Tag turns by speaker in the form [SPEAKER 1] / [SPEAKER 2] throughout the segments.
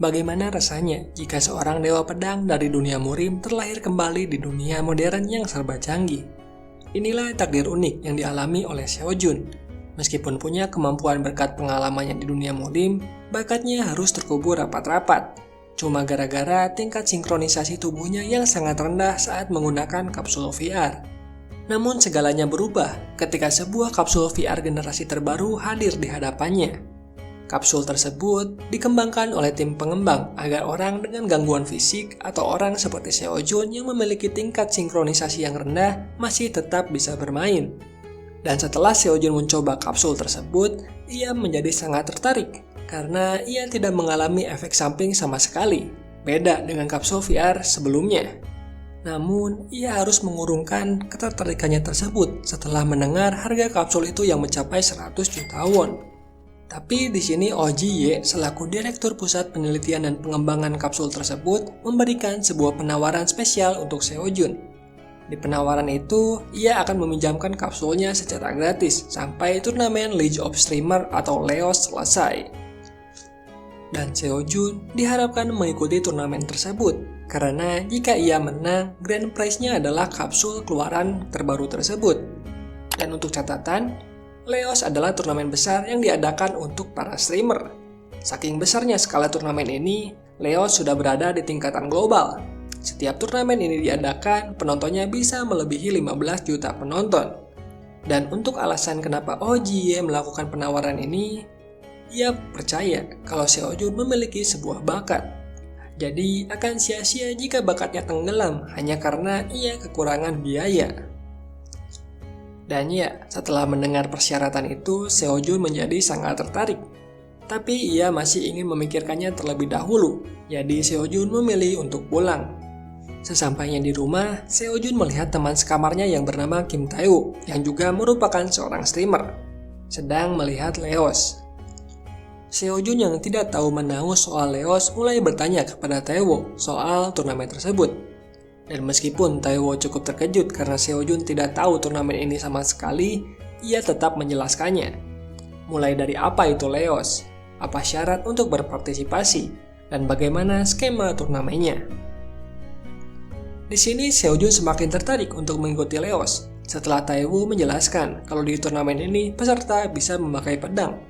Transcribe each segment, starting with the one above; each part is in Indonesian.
[SPEAKER 1] Bagaimana rasanya jika seorang dewa pedang dari dunia murim terlahir kembali di dunia modern yang serba canggih? Inilah takdir unik yang dialami oleh Seo Jun. Meskipun punya kemampuan berkat pengalamannya di dunia murim, bakatnya harus terkubur rapat-rapat. Cuma gara-gara tingkat sinkronisasi tubuhnya yang sangat rendah saat menggunakan kapsul VR. Namun segalanya berubah ketika sebuah kapsul VR generasi terbaru hadir di hadapannya. Kapsul tersebut dikembangkan oleh tim pengembang agar orang dengan gangguan fisik atau orang seperti Seo Jun yang memiliki tingkat sinkronisasi yang rendah masih tetap bisa bermain. Dan setelah Seo Jun mencoba kapsul tersebut, ia menjadi sangat tertarik karena ia tidak mengalami efek samping sama sekali, beda dengan kapsul VR sebelumnya. Namun, ia harus mengurungkan ketertarikannya tersebut setelah mendengar harga kapsul itu yang mencapai 100 juta won. Tapi di sini Oh Ji-ye selaku Direktur Pusat Penelitian dan Pengembangan Kapsul tersebut memberikan sebuah penawaran spesial untuk Seo Jun. Di penawaran itu, ia akan meminjamkan kapsulnya secara gratis sampai turnamen League of Streamer atau LEOS selesai. Dan Seo Jun diharapkan mengikuti turnamen tersebut karena jika ia menang, grand prize-nya adalah kapsul keluaran terbaru tersebut. Dan untuk catatan, LEOS adalah turnamen besar yang diadakan untuk para streamer. Saking besarnya skala turnamen ini, LEOS sudah berada di tingkatan global. Setiap turnamen ini diadakan, penontonnya bisa melebihi 15 juta penonton. Dan untuk alasan kenapa Oh Ji-ye melakukan penawaran ini, ia percaya kalau Seo Jun memiliki sebuah bakat. Jadi akan sia-sia jika bakatnya tenggelam hanya karena ia kekurangan biaya. Dan ya, setelah mendengar persyaratan itu, Seo Jun menjadi sangat tertarik. Tapi ia masih ingin memikirkannya terlebih dahulu, jadi Seo Jun memilih untuk pulang. Sesampainya di rumah, Seo Jun melihat teman sekamarnya yang bernama Kim Tae-woo, yang juga merupakan seorang streamer, sedang melihat LEOS. Seo Jun yang tidak tahu menahu soal LEOS mulai bertanya kepada Tae-woo soal turnamen tersebut. Dan meskipun Tae-woo cukup terkejut karena Seo Jun tidak tahu turnamen ini sama sekali, ia tetap menjelaskannya. Mulai dari apa itu LEOS, apa syarat untuk berpartisipasi, dan bagaimana skema turnamennya. Di sini Seo Jun semakin tertarik untuk mengikuti LEOS setelah Tae-woo menjelaskan kalau di turnamen ini peserta bisa memakai pedang.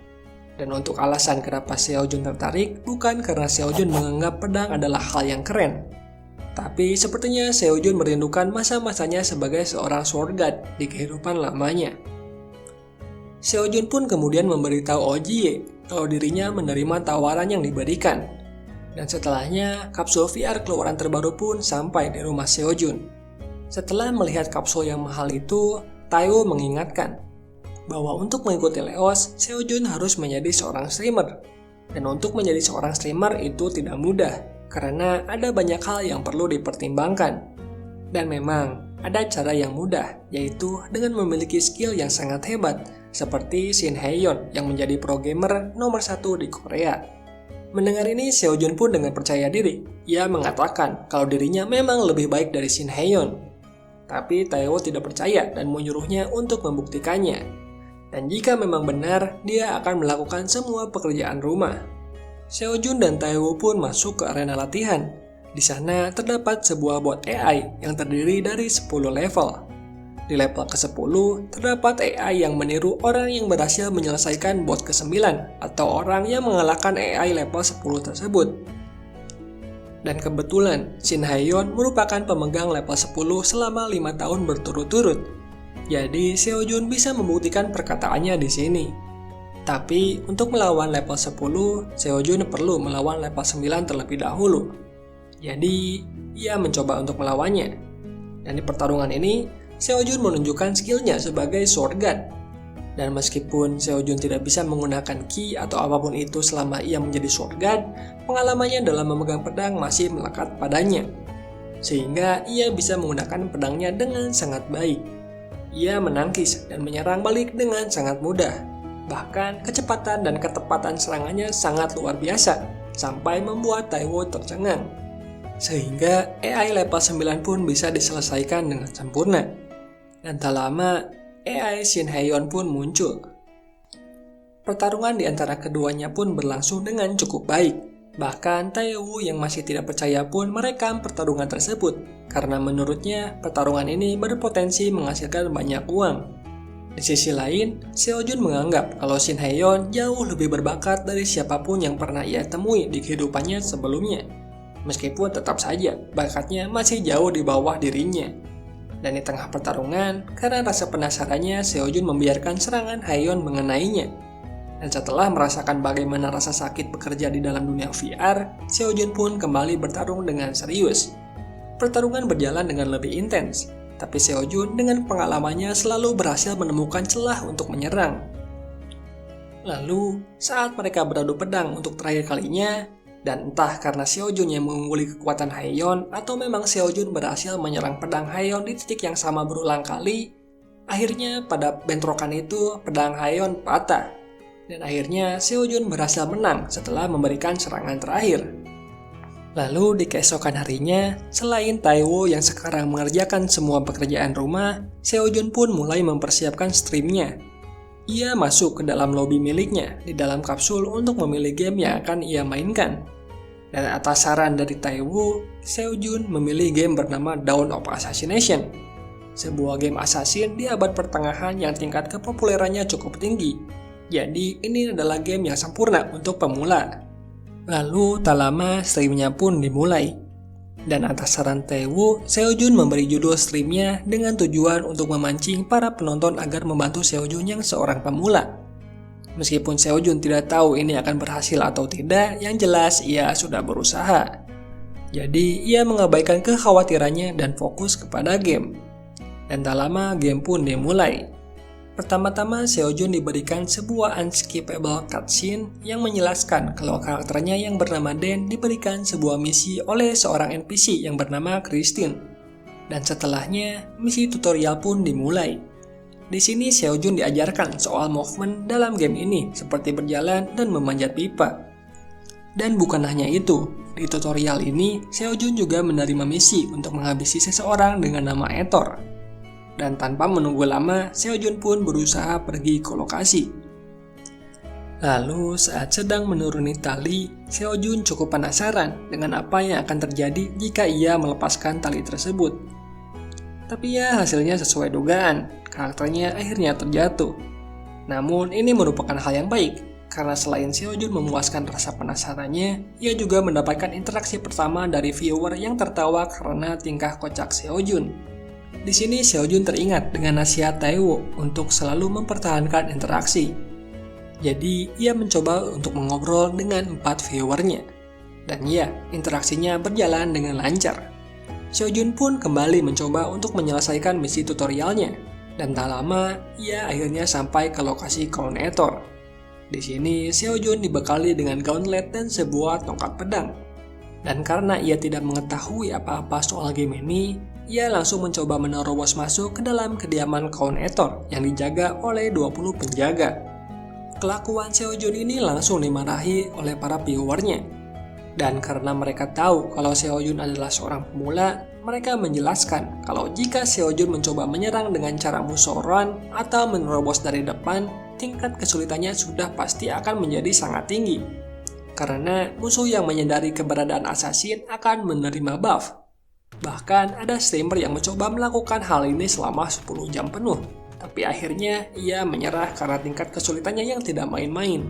[SPEAKER 1] Dan untuk alasan kenapa Seo Jun tertarik bukan karena Seo Jun menganggap pedang adalah hal yang keren. Tapi sepertinya Seo Jun merindukan masa-masanya sebagai seorang sword god di kehidupan lamanya. Seo Jun pun kemudian memberitahu Oh Ji-ye kalau dirinya menerima tawaran yang diberikan. Dan setelahnya, kapsul VR keluaran terbaru pun sampai di rumah Seo Jun. Setelah melihat kapsul yang mahal itu, Tae-woo mengingatkan bahwa untuk mengikuti LEOS, Seo Jun harus menjadi seorang streamer. Dan untuk menjadi seorang streamer itu tidak mudah, karena ada banyak hal yang perlu dipertimbangkan. Dan memang, ada cara yang mudah, yaitu dengan memiliki skill yang sangat hebat, seperti Shin Hae-yeon yang menjadi pro gamer nomor 1 di Korea. Mendengar ini, Seo Jun pun dengan percaya diri. Ia mengatakan kalau dirinya memang lebih baik dari Shin Hae-yeon. Tapi Tae-woo tidak percaya dan menyuruhnya untuk membuktikannya. Dan jika memang benar, dia akan melakukan semua pekerjaan rumah. Seo Jun dan Tae-woo pun masuk ke arena latihan. Di sana terdapat sebuah bot AI yang terdiri dari 10 level. Di level ke-10, terdapat AI yang meniru orang yang berhasil menyelesaikan bot ke-9 atau orang yang mengalahkan AI level 10 tersebut. Dan kebetulan, Shin Hae-yeon merupakan pemegang level 10 selama 5 tahun berturut-turut. Jadi, Seo Jun bisa membuktikan perkataannya di sini. Tapi, untuk melawan level 10, Seo Jun perlu melawan level 9 terlebih dahulu. Jadi, ia mencoba untuk melawannya. Dan di pertarungan ini, Seo Jun menunjukkan skillnya sebagai sword god. Dan meskipun Seo Jun tidak bisa menggunakan ki atau apapun itu selama ia menjadi sword god, pengalamannya dalam memegang pedang masih melekat padanya. Sehingga ia bisa menggunakan pedangnya dengan sangat baik. Ia menangkis dan menyerang balik dengan sangat mudah. Bahkan kecepatan dan ketepatan serangannya sangat luar biasa, sampai membuat Tae-woo tercengang. Sehingga AI level 9 pun bisa diselesaikan dengan sempurna. Dan tak lama, AI Shin Hae-yeon pun muncul. Pertarungan di antara keduanya pun berlangsung dengan cukup baik. Bahkan Taewoo yang masih tidak percaya pun merekam pertarungan tersebut karena menurutnya pertarungan ini berpotensi menghasilkan banyak uang. Di sisi lain, Seojun menganggap kalau Shin Hye-yeon jauh lebih berbakat dari siapapun yang pernah ia temui di kehidupannya sebelumnya. Meskipun tetap saja bakatnya masih jauh di bawah dirinya. Dan di tengah pertarungan, karena rasa penasarannya, Seojun membiarkan serangan Hye-yeon mengenainya. Dan setelah merasakan bagaimana rasa sakit bekerja di dalam dunia VR, Seojun pun kembali bertarung dengan serius. Pertarungan berjalan dengan lebih intens, tapi Seojun dengan pengalamannya selalu berhasil menemukan celah untuk menyerang. Lalu, saat mereka beradu pedang untuk terakhir kalinya, dan entah karena Seojun yang mengungguli kekuatan Hye-yeon atau memang Seojun berhasil menyerang pedang Hye-yeon di titik yang sama berulang kali, akhirnya pada bentrokan itu pedang Hye-yeon patah. Dan akhirnya Seojun berhasil menang setelah memberikan serangan terakhir. Lalu di keesokan harinya, selain Taewoo yang sekarang mengerjakan semua pekerjaan rumah, Seojun pun mulai mempersiapkan streamnya. Ia masuk ke dalam lobi miliknya di dalam kapsul untuk memilih game yang akan ia mainkan. Dan atas saran dari Taewoo, Seojun memilih game bernama Dawn of Assassination. Sebuah game assassin di abad pertengahan yang tingkat kepopulerannya cukup tinggi. Jadi ini adalah game yang sempurna untuk pemula. Lalu tak lama streamnya pun dimulai. Dan atas saran Taewoo, Seojun memberi judul streamnya dengan tujuan untuk memancing para penonton agar membantu Seojun yang seorang pemula. Meskipun Seojun tidak tahu ini akan berhasil atau tidak, yang jelas ia sudah berusaha. Jadi ia mengabaikan kekhawatirannya dan fokus kepada game. Dan tak lama game pun dimulai. Pertama-tama Seojun diberikan sebuah unskippable cutscene yang menjelaskan kalau karakternya yang bernama Den diberikan sebuah misi oleh seorang NPC yang bernama Christine. Dan setelahnya, misi tutorial pun dimulai. Di sini Seojun diajarkan soal movement dalam game ini seperti berjalan dan memanjat pipa. Dan bukan hanya itu, di tutorial ini Seojun juga menerima misi untuk menghabisi seseorang dengan nama Etor. Dan tanpa menunggu lama, Seojun pun berusaha pergi ke lokasi. Lalu saat sedang menuruni tali, Seojun cukup penasaran dengan apa yang akan terjadi jika ia melepaskan tali tersebut. Tapi ya hasilnya sesuai dugaan, karakternya akhirnya terjatuh. Namun ini merupakan hal yang baik, karena selain Seojun memuaskan rasa penasarannya, ia juga mendapatkan interaksi pertama dari viewer yang tertawa karena tingkah kocak Seojun. Di sini Seojun teringat dengan nasihat Taewoo untuk selalu mempertahankan interaksi. Jadi ia mencoba untuk mengobrol dengan 4 viewernya. Dan ya, interaksinya berjalan dengan lancar. Seojun pun kembali mencoba untuk menyelesaikan misi tutorialnya. Dan tak lama, ia akhirnya sampai ke lokasi Crown Etor. Di sini Seojun dibekali dengan gauntlet dan sebuah tongkat pedang. Dan karena ia tidak mengetahui apa-apa soal game ini, ia langsung mencoba menerobos masuk ke dalam kediaman Crown Etor yang dijaga oleh 20 penjaga. Kelakuan Seojun ini langsung dimarahi oleh para viewernya. Dan karena mereka tahu kalau Seojun adalah seorang pemula, mereka menjelaskan kalau jika Seojun mencoba menyerang dengan cara musoran atau menerobos dari depan, tingkat kesulitannya sudah pasti akan menjadi sangat tinggi. Karena musuh yang menyadari keberadaan assassin akan menerima buff. Bahkan ada streamer yang mencoba melakukan hal ini selama 10 jam penuh. Tapi akhirnya ia menyerah karena tingkat kesulitannya yang tidak main-main.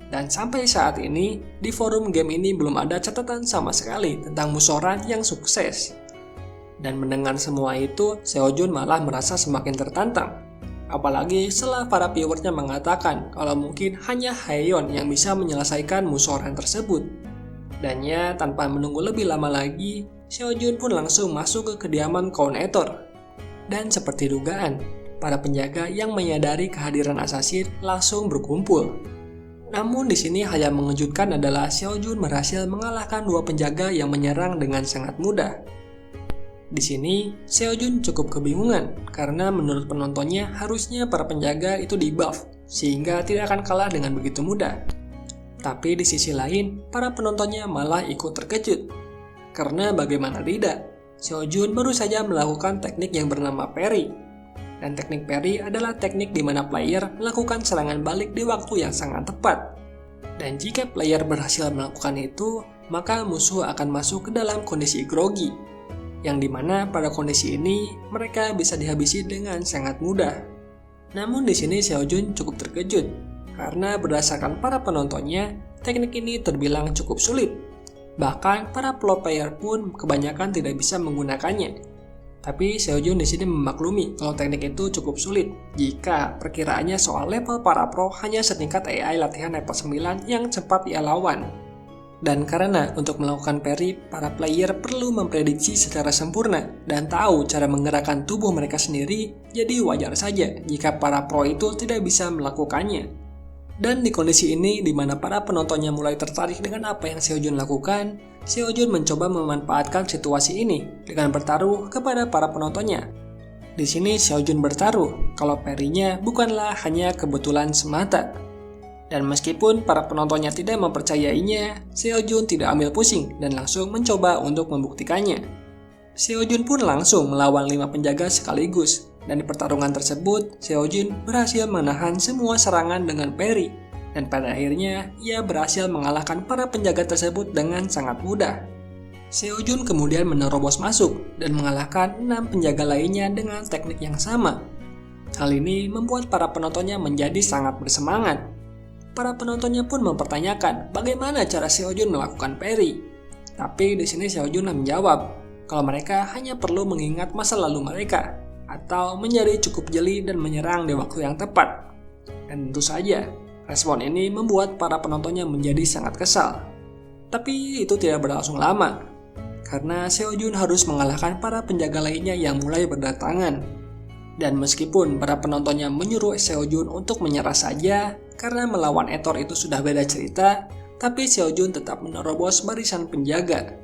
[SPEAKER 1] Dan sampai saat ini, di forum game ini belum ada catatan sama sekali tentang musoran yang sukses. Dan mendengar semua itu, Seojun malah merasa semakin tertantang. Apalagi setelah para viewersnya mengatakan kalau mungkin hanya Hye-yeon yang bisa menyelesaikan musoran tersebut. Dan ya, tanpa menunggu lebih lama lagi, Seojun pun langsung masuk ke kediaman Crown Etor. Dan seperti dugaan, para penjaga yang menyadari kehadiran assassin langsung berkumpul. Namun di sini hal yang mengejutkan adalah Seojun berhasil mengalahkan 2 penjaga yang menyerang dengan sangat mudah. Di sini, Seojun cukup kebingungan karena menurut penontonnya harusnya para penjaga itu di-buff sehingga tidak akan kalah dengan begitu mudah. Tapi di sisi lain, para penontonnya malah ikut terkejut. Karena bagaimana tidak, Seojun baru saja melakukan teknik yang bernama parry. Dan teknik parry adalah teknik di mana player melakukan serangan balik di waktu yang sangat tepat. Dan jika player berhasil melakukan itu, maka musuh akan masuk ke dalam kondisi grogi, yang dimana pada kondisi ini mereka bisa dihabisi dengan sangat mudah. Namun di sini Xiaojun cukup terkejut, karena berdasarkan para penontonnya, teknik ini terbilang cukup sulit. Bahkan para pro player pun kebanyakan tidak bisa menggunakannya. Tapi Xiaojun di sini memaklumi kalau teknik itu cukup sulit jika perkiraannya soal level para pro hanya setingkat AI latihan level 9 yang cepat ia lawan. Dan karena untuk melakukan parry, para player perlu memprediksi secara sempurna dan tahu cara menggerakkan tubuh mereka sendiri, jadi wajar saja jika para pro itu tidak bisa melakukannya. Dan di kondisi ini, di mana para penontonnya mulai tertarik dengan apa yang Xiaojun lakukan, Xiaojun mencoba memanfaatkan situasi ini dengan bertaruh kepada para penontonnya. Di sini Xiaojun bertaruh kalau parry-nya bukanlah hanya kebetulan semata. Dan meskipun para penontonnya tidak mempercayainya, Xiaojun tidak ambil pusing dan langsung mencoba untuk membuktikannya. Xiaojun pun langsung melawan 5 penjaga sekaligus. Dan di pertarungan tersebut, Xiaojun berhasil menahan semua serangan dengan parry. Dan pada akhirnya, ia berhasil mengalahkan para penjaga tersebut dengan sangat mudah. Xiaojun kemudian menerobos masuk dan mengalahkan 6 penjaga lainnya dengan teknik yang sama. Hal ini membuat para penontonnya menjadi sangat bersemangat. Para penontonnya pun mempertanyakan bagaimana cara Xiaojun melakukan parry. Tapi di sini Xiaojun menjawab kalau mereka hanya perlu mengingat masa lalu mereka, atau menjadi cukup jeli dan menyerang di waktu yang tepat. Dan tentu saja, respon ini membuat para penontonnya menjadi sangat kesal. Tapi itu tidak berlangsung lama, karena Xiaojun harus mengalahkan para penjaga lainnya yang mulai berdatangan. Dan meskipun para penontonnya menyuruh Xiaojun untuk menyerah saja, karena melawan Etor itu sudah beda cerita, tapi Xiaojun tetap menerobos barisan penjaga.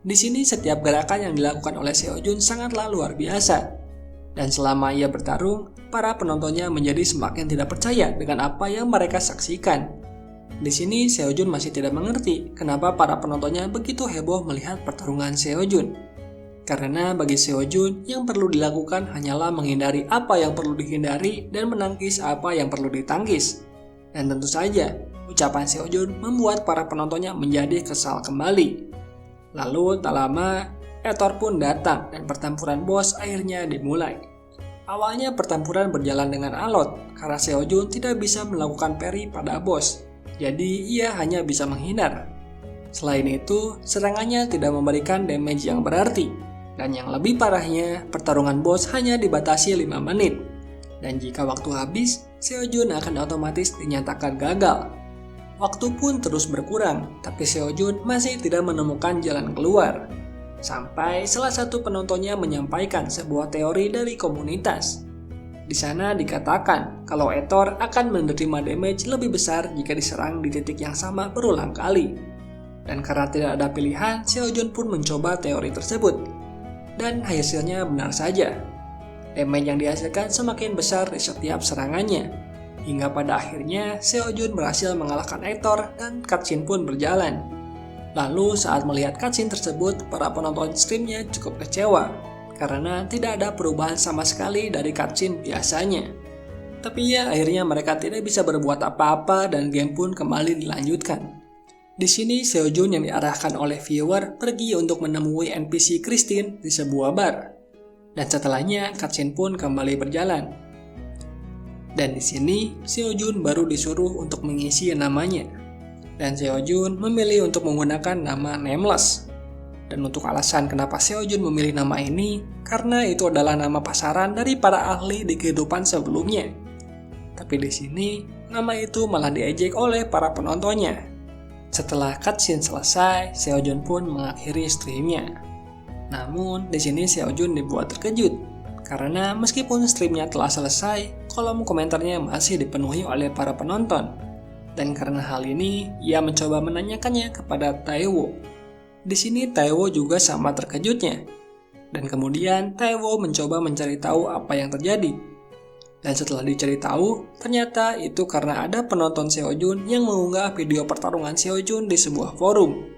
[SPEAKER 1] Di sini setiap gerakan yang dilakukan oleh Xiaojun sangatlah luar biasa. Dan selama ia bertarung, para penontonnya menjadi semakin tidak percaya dengan apa yang mereka saksikan. Di sini Xiaojun masih tidak mengerti kenapa para penontonnya begitu heboh melihat pertarungan Xiaojun. Karena bagi Xiaojun, yang perlu dilakukan hanyalah menghindari apa yang perlu dihindari dan menangkis apa yang perlu ditangkis. Dan tentu saja, ucapan Xiaojun membuat para penontonnya menjadi kesal kembali. Lalu tak lama, Etor pun datang dan pertempuran bos akhirnya dimulai. Awalnya pertempuran berjalan dengan alot karena Xiaojun tidak bisa melakukan parry pada bos, jadi ia hanya bisa menghindar. Selain itu, serangannya tidak memberikan damage yang berarti, dan yang lebih parahnya, pertarungan bos hanya dibatasi 5 menit. Dan jika waktu habis, Xiaojun akan otomatis dinyatakan gagal. Waktu pun terus berkurang, tapi Xiaojun masih tidak menemukan jalan keluar. Sampai salah satu penontonnya menyampaikan sebuah teori dari komunitas. Di sana dikatakan kalau Etor akan menerima damage lebih besar jika diserang di titik yang sama berulang kali. Dan karena tidak ada pilihan, Xiaojun pun mencoba teori tersebut. Dan hasilnya benar saja. Damage yang dihasilkan semakin besar di setiap serangannya. Hingga pada akhirnya Xiaojun berhasil mengalahkan Etor dan cutscene pun berjalan. Lalu saat melihat cutscene tersebut, para penonton streamnya cukup kecewa karena tidak ada perubahan sama sekali dari cutscene biasanya. Tapi ya akhirnya mereka tidak bisa berbuat apa-apa dan game pun kembali dilanjutkan. Di sini Xiaojun yang diarahkan oleh viewer pergi untuk menemui NPC Christine di sebuah bar. Dan setelahnya cutscene pun kembali berjalan. Dan di sini Xiaojun baru disuruh untuk mengisi namanya. Dan Xiaojun memilih untuk menggunakan nama Nameless. Dan untuk alasan kenapa Xiaojun memilih nama ini, karena itu adalah nama pasaran dari para ahli di kehidupan sebelumnya. Tapi di sini, nama itu malah diejek oleh para penontonnya. Setelah cutscene selesai, Xiaojun pun mengakhiri streamnya. Namun, di sini Xiaojun dibuat terkejut. Karena meskipun streamnya telah selesai, kolom komentarnya masih dipenuhi oleh para penonton. Dan karena hal ini, ia mencoba menanyakannya kepada Taiwo. Di sini Taiwo juga sama terkejutnya. Dan kemudian Taiwo mencoba mencari tahu apa yang terjadi. Dan setelah dicari tahu, ternyata itu karena ada penonton Xiaojun yang mengunggah video pertarungan Xiaojun di sebuah forum.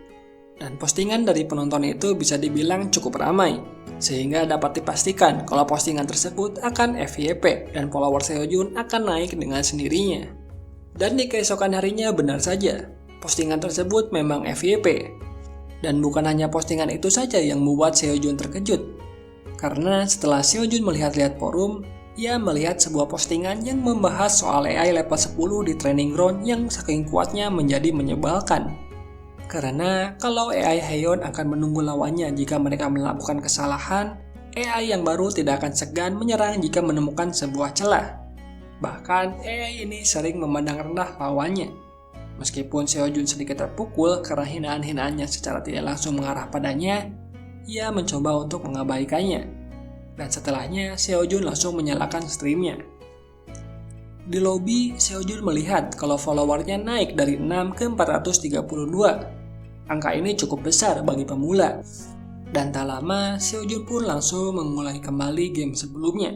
[SPEAKER 1] Dan postingan dari penonton itu bisa dibilang cukup ramai, sehingga dapat dipastikan kalau postingan tersebut akan FYP dan follower Xiaojun akan naik dengan sendirinya. Dan di keesokan harinya benar saja, postingan tersebut memang FYP. Dan bukan hanya postingan itu saja yang membuat Seojun terkejut. Karena setelah Seojun melihat-lihat forum, ia melihat sebuah postingan yang membahas soal AI level 10 di training ground yang saking kuatnya menjadi menyebalkan. Karena kalau AI Haeyeon akan menunggu lawannya jika mereka melakukan kesalahan, AI yang baru tidak akan segan menyerang jika menemukan sebuah celah. Bahkan AI ini sering memandang rendah lawannya. Meskipun Seojun sedikit terpukul karena hinaan-hinaannya secara tidak langsung mengarah padanya, ia mencoba untuk mengabaikannya. Dan setelahnya, Seojun langsung menyalakan streamnya. Di lobby, Seojun melihat kalau followernya naik dari 6 ke 432. Angka ini cukup besar bagi pemula. Dan tak lama, Seojun pun langsung memulai kembali game sebelumnya.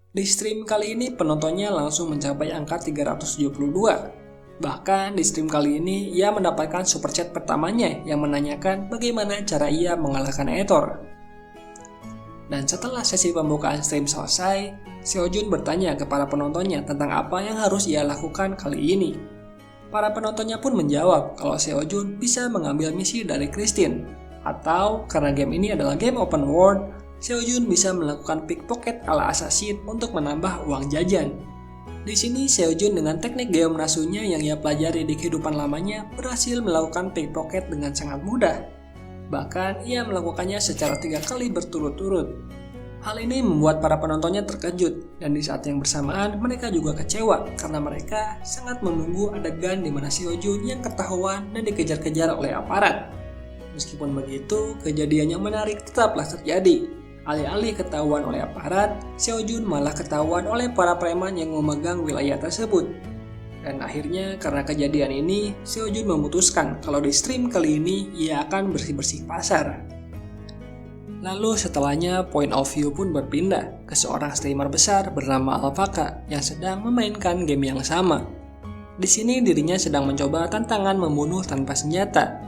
[SPEAKER 1] Di stream kali ini penontonnya langsung mencapai angka 372. Bahkan di stream kali ini ia mendapatkan super chat pertamanya yang menanyakan bagaimana cara ia mengalahkan Etor. Dan setelah sesi pembukaan stream selesai, Seojun bertanya ke para penontonnya tentang apa yang harus ia lakukan kali ini. Para penontonnya pun menjawab kalau Seojun bisa mengambil misi dari Christine. Atau karena game ini adalah game open world, Seojun bisa melakukan pickpocket ala assassin untuk menambah uang jajan. Di sini Seojun dengan teknik geomrasunya yang ia pelajari di kehidupan lamanya berhasil melakukan pickpocket dengan sangat mudah. Bahkan ia melakukannya secara 3 kali berturut-turut. Hal ini membuat para penontonnya terkejut dan di saat yang bersamaan mereka juga kecewa karena mereka sangat menunggu adegan di mana Seojun yang ketahuan dan dikejar-kejar oleh aparat. Meskipun begitu, kejadian yang menarik tetaplah terjadi. Alih-alih ketahuan oleh aparat, Seojun malah ketahuan oleh para preman yang memegang wilayah tersebut. Dan akhirnya karena kejadian ini, Seojun memutuskan kalau di stream kali ini ia akan bersih-bersih pasar. Lalu setelahnya point of view pun berpindah ke seorang streamer besar bernama Alphaka yang sedang memainkan game yang sama. Di sini dirinya sedang mencoba tantangan membunuh tanpa senjata.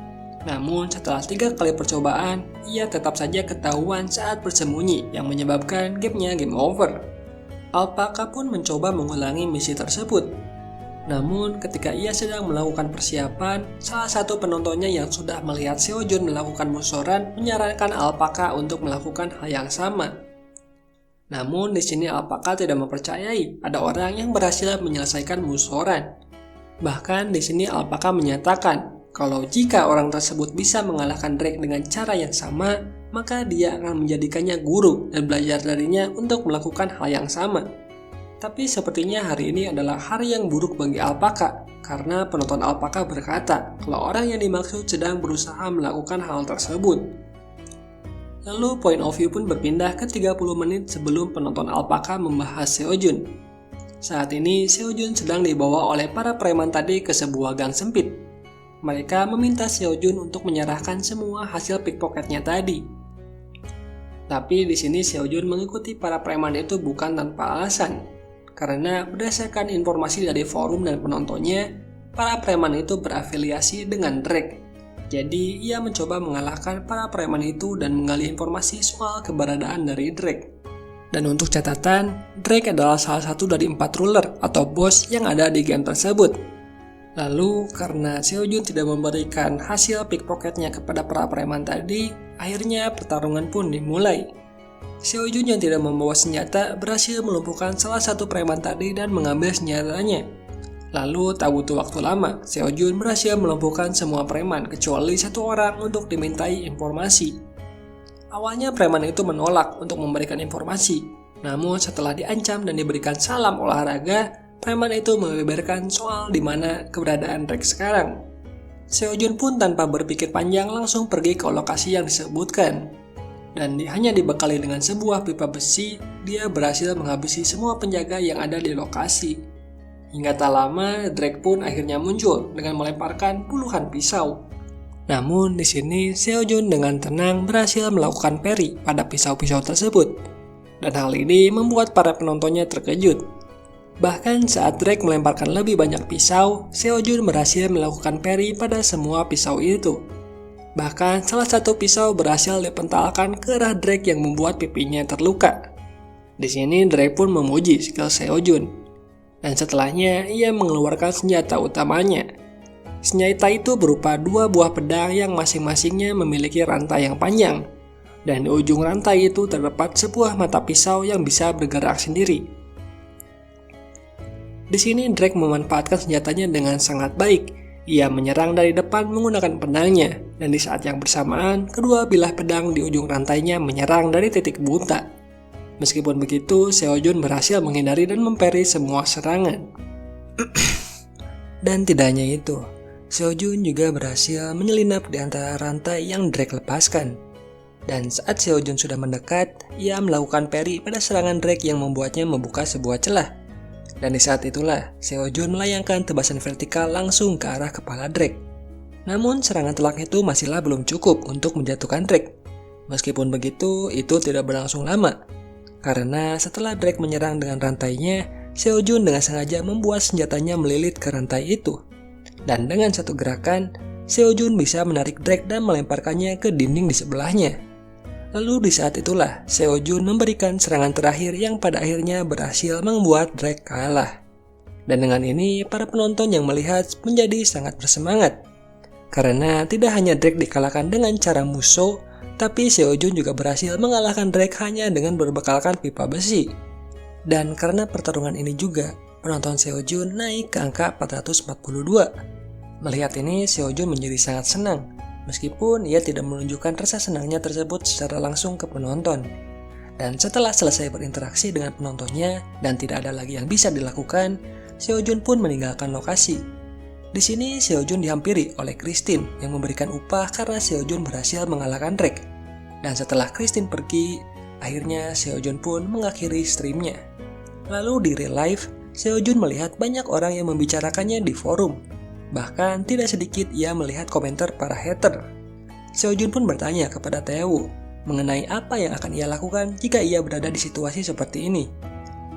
[SPEAKER 1] Namun setelah 3 kali percobaan, ia tetap saja ketahuan saat bersembunyi yang menyebabkan gamenya game over. Alphaka pun mencoba mengulangi misi tersebut. Namun ketika ia sedang melakukan persiapan, salah satu penontonnya yang sudah melihat Seojun melakukan musoran menyarankan Alphaka untuk melakukan hal yang sama. Namun di sini Alphaka tidak mempercayai ada orang yang berhasil menyelesaikan musoran. Bahkan di sini Alphaka menyatakan kalau jika orang tersebut bisa mengalahkan Drake dengan cara yang sama, maka dia akan menjadikannya guru dan belajar darinya untuk melakukan hal yang sama. Tapi sepertinya hari ini adalah hari yang buruk bagi Alphaka, karena penonton Alphaka berkata kalau orang yang dimaksud sedang berusaha melakukan hal tersebut. Lalu point of view pun berpindah ke 30 menit sebelum penonton Alphaka membahas Seojun. Saat ini Seojun sedang dibawa oleh para preman tadi ke sebuah gang sempit. Mereka meminta Seojun untuk menyerahkan semua hasil pickpocketnya tadi. Tapi di sini Seojun mengikuti para preman itu bukan tanpa alasan. Karena berdasarkan informasi dari forum dan penontonnya, para preman itu berafiliasi dengan Drake. Jadi ia mencoba mengalahkan para preman itu dan menggali informasi soal keberadaan dari Drake. Dan untuk catatan, Drake adalah salah satu dari 4 ruler atau bos yang ada di game tersebut. Lalu karena Seojun tidak memberikan hasil pickpocketnya kepada para preman tadi, akhirnya pertarungan pun dimulai. Seojun yang tidak membawa senjata berhasil melumpuhkan salah satu preman tadi dan mengambil senjatanya. Lalu tak butuh waktu lama, Seojun berhasil melumpuhkan semua preman kecuali 1 orang untuk dimintai informasi. Awalnya preman itu menolak untuk memberikan informasi, namun setelah diancam dan diberikan salam olahraga, preman itu membeberkan soal di mana keberadaan Drake sekarang. Seojun pun tanpa berpikir panjang langsung pergi ke lokasi yang disebutkan. Dan hanya dibekali dengan sebuah pipa besi, dia berhasil menghabisi semua penjaga yang ada di lokasi. Hingga tak lama, Drake pun akhirnya muncul dengan melemparkan puluhan pisau. Namun di sini Seojun dengan tenang berhasil melakukan parry pada pisau-pisau tersebut. Dan hal ini membuat para penontonnya terkejut. Bahkan saat Drake melemparkan lebih banyak pisau, Seojun berhasil melakukan parry pada semua pisau itu. Bahkan salah satu pisau berhasil dipentalkan ke arah Drake yang membuat pipinya terluka. Di sini Drake pun memuji skill Seojun. Dan setelahnya, ia mengeluarkan senjata utamanya. Senjata itu berupa 2 buah pedang yang masing-masingnya memiliki rantai yang panjang. Dan di ujung rantai itu terdapat sebuah mata pisau yang bisa bergerak sendiri. Di sini Drake memanfaatkan senjatanya dengan sangat baik. Ia menyerang dari depan menggunakan pedangnya, dan di saat yang bersamaan, kedua bilah pedang di ujung rantainya menyerang dari titik buta. Meskipun begitu, Seojun berhasil menghindari dan memperi semua serangan. Dan tidak hanya itu, Seojun juga berhasil menyelinap di antara rantai yang Drake lepaskan. Dan saat Seojun sudah mendekat, ia melakukan parry pada serangan Drake yang membuatnya membuka sebuah celah. Dan di saat itulah, Seojun melayangkan tebasan vertikal langsung ke arah kepala Drake. Namun serangan telak itu masihlah belum cukup untuk menjatuhkan Drake. Meskipun begitu, itu tidak berlangsung lama. Karena setelah Drake menyerang dengan rantainya, Seojun dengan sengaja membuat senjatanya melilit ke rantai itu. Dan dengan satu gerakan, Seojun bisa menarik Drake dan melemparkannya ke dinding di sebelahnya. Lalu di saat itulah, Seojun memberikan serangan terakhir yang pada akhirnya berhasil membuat Drake kalah. Dan dengan ini, para penonton yang melihat menjadi sangat bersemangat. Karena tidak hanya Drake dikalahkan dengan cara Musou, tapi Seojun juga berhasil mengalahkan Drake hanya dengan berbekalkan pipa besi. Dan karena pertarungan ini juga, penonton Seojun naik ke angka 442. Melihat ini, Seojun menjadi sangat senang. Meskipun ia tidak menunjukkan rasa senangnya tersebut secara langsung ke penonton. Dan setelah selesai berinteraksi dengan penontonnya dan tidak ada lagi yang bisa dilakukan, Seojun pun meninggalkan lokasi. Di sini Seojun dihampiri oleh Christine yang memberikan upah karena Seojun berhasil mengalahkan Drake. Dan setelah Christine pergi, akhirnya Seojun pun mengakhiri streamnya. Lalu di real life, Seojun melihat banyak orang yang membicarakannya di forum. Bahkan tidak sedikit ia melihat komentar para hater. Seojun pun bertanya kepada Taewoo mengenai apa yang akan ia lakukan jika ia berada di situasi seperti ini.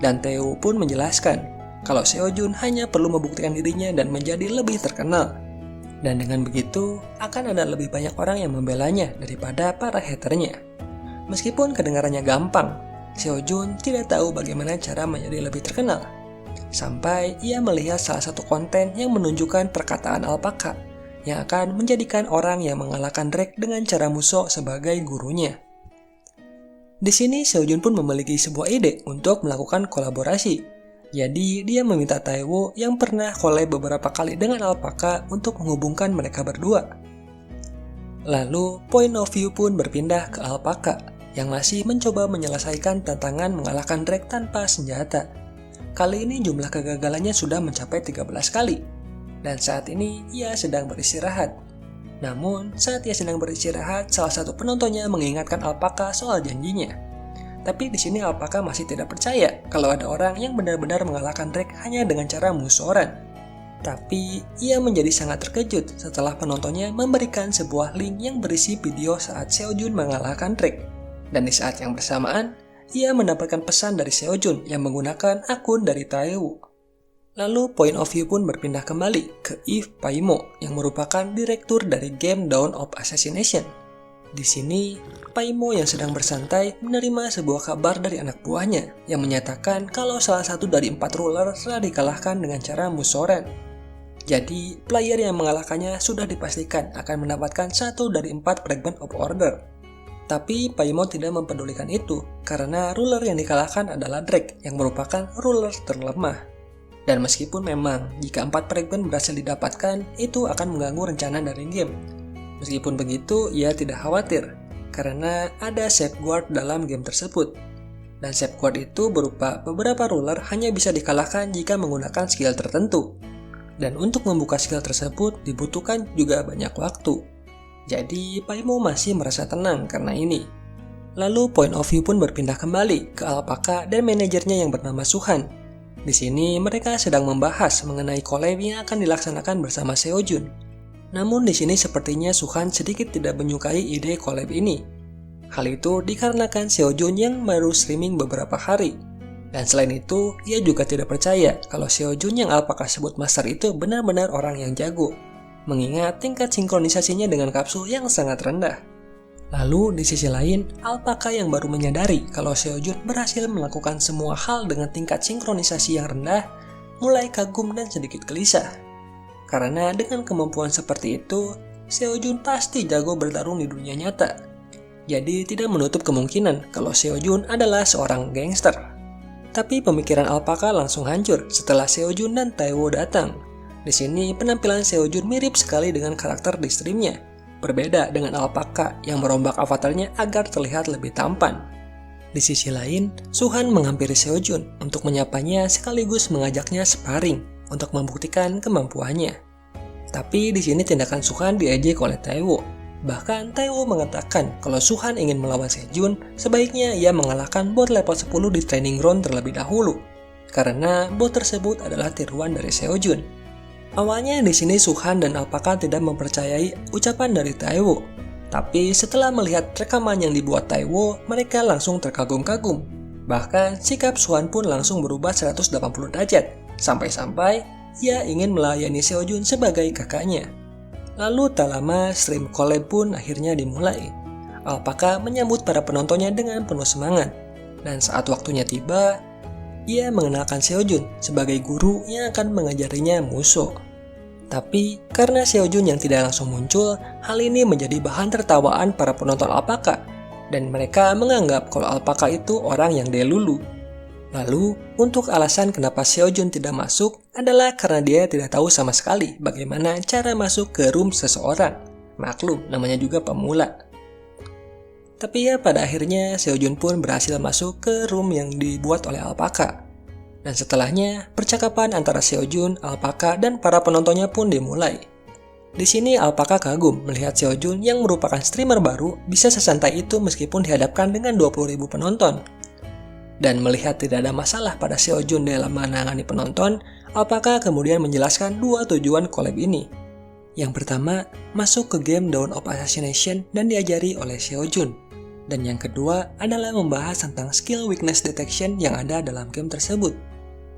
[SPEAKER 1] Dan Taewoo pun menjelaskan kalau Seojun hanya perlu membuktikan dirinya dan menjadi lebih terkenal. Dan dengan begitu, akan ada lebih banyak orang yang membelanya daripada para haternya. Meskipun kedengarannya gampang, Seojun tidak tahu bagaimana cara menjadi lebih terkenal. Sampai ia melihat salah satu konten yang menunjukkan perkataan alpaka yang akan menjadikan orang yang mengalahkan Drake dengan cara Musou sebagai gurunya. Di sini Seojun pun memiliki sebuah ide untuk melakukan kolaborasi. Jadi dia meminta Taewoo yang pernah collab beberapa kali dengan alpaka untuk menghubungkan mereka berdua. Lalu point of view pun berpindah ke alpaka yang masih mencoba menyelesaikan tantangan mengalahkan Drake tanpa senjata. Kali ini jumlah kegagalannya sudah mencapai 13 kali. Dan saat ini ia sedang beristirahat. Namun saat ia sedang beristirahat, salah satu penontonnya mengingatkan alpaka soal janjinya. Tapi di sini alpaka masih tidak percaya kalau ada orang yang benar-benar mengalahkan Drake hanya dengan cara musuran. Tapi ia menjadi sangat terkejut setelah penontonnya memberikan sebuah link yang berisi video saat Seojun mengalahkan Drake. Dan di saat yang bersamaan, ia mendapatkan pesan dari Seojun yang menggunakan akun dari Taewoo. Lalu point of view pun berpindah kembali ke Eve Paimo yang merupakan direktur dari game Dawn of Assassination. Di sini, Paimo yang sedang bersantai menerima sebuah kabar dari anak buahnya yang menyatakan kalau salah satu dari 4 ruler telah dikalahkan dengan cara musoran. Jadi, player yang mengalahkannya sudah dipastikan akan mendapatkan 1 dari 4 fragment of order. Tapi Paimon tidak mempedulikan itu karena ruler yang dikalahkan adalah Drake yang merupakan ruler terlemah. Dan meskipun memang jika 4 fragment berhasil didapatkan, itu akan mengganggu rencana dari game. Meskipun begitu, ia tidak khawatir karena ada safeguard dalam game tersebut. Dan safeguard itu berupa beberapa ruler hanya bisa dikalahkan jika menggunakan skill tertentu. Dan untuk membuka skill tersebut dibutuhkan juga banyak waktu. Jadi, Paimo masih merasa tenang karena ini. Lalu point of view pun berpindah kembali ke alpaka dan manajernya yang bernama Suhan. Di sini mereka sedang membahas mengenai collab yang akan dilaksanakan bersama Seojun. Namun di sini sepertinya Suhan sedikit tidak menyukai ide collab ini. Hal itu dikarenakan Seojun yang baru streaming beberapa hari. Dan selain itu, ia juga tidak percaya kalau Seojun yang alpaka sebut master itu benar-benar orang yang jago. Mengingat tingkat sinkronisasinya dengan kapsul yang sangat rendah. Lalu di sisi lain, alpaka yang baru menyadari kalau Seojun berhasil melakukan semua hal dengan tingkat sinkronisasi yang rendah, mulai kagum dan sedikit gelisah. Karena dengan kemampuan seperti itu, Seojun pasti jago bertarung di dunia nyata. Jadi tidak menutup kemungkinan kalau Seojun adalah seorang gangster. Tapi pemikiran Alpaka langsung hancur setelah Seojun dan Taewo datang. Di sini penampilan Seojun mirip sekali dengan karakter di streamnya. Berbeda dengan Alpaka yang merombak avatarnya agar terlihat lebih tampan. Di sisi lain, Suhan menghampiri Seojun untuk menyapanya sekaligus mengajaknya sparring untuk membuktikan kemampuannya. Tapi di sini tindakan Suhan diejek oleh Taewo. Bahkan Taewo mengatakan kalau Suhan ingin melawan Seojun, sebaiknya ia mengalahkan bot level 10 di training ground terlebih dahulu. Karena bot tersebut adalah tiruan dari Seojun. Awalnya di sini Suhan dan Alpaka tidak mempercayai ucapan dari Taewo. Tapi setelah melihat rekaman yang dibuat Taewo, mereka langsung terkagum-kagum. Bahkan sikap Suhan pun langsung berubah 180 derajat. Sampai-sampai ia ingin melayani Seojun sebagai kakaknya. Lalu tak lama stream collab pun akhirnya dimulai. Alpaka menyambut para penontonnya dengan penuh semangat. Dan saat waktunya tiba, ia mengenalkan Seojun sebagai guru yang akan mengajarinya Musou. Tapi karena Seojun yang tidak langsung muncul, hal ini menjadi bahan tertawaan para penonton Alpaka. Dan mereka menganggap kalau Alpaka itu orang yang delulu. Lalu, untuk alasan kenapa Seojun tidak masuk adalah karena dia tidak tahu sama sekali bagaimana cara masuk ke room seseorang. Maklum, namanya juga pemula. Tapi ya pada akhirnya Seojun pun berhasil masuk ke room yang dibuat oleh Alpaka. Dan setelahnya, percakapan antara Seojun, Alpaka, dan para penontonnya pun dimulai. Di sini Alpaka kagum melihat Seojun yang merupakan streamer baru bisa sesantai itu meskipun dihadapkan dengan 20.000 penonton. Dan melihat tidak ada masalah pada Seojun dalam menangani penonton, Alpaka kemudian menjelaskan dua tujuan collab ini. Yang pertama, masuk ke game Dawn of Assassination dan diajari oleh Seojun. Dan yang kedua adalah membahas tentang skill weakness detection yang ada dalam game tersebut.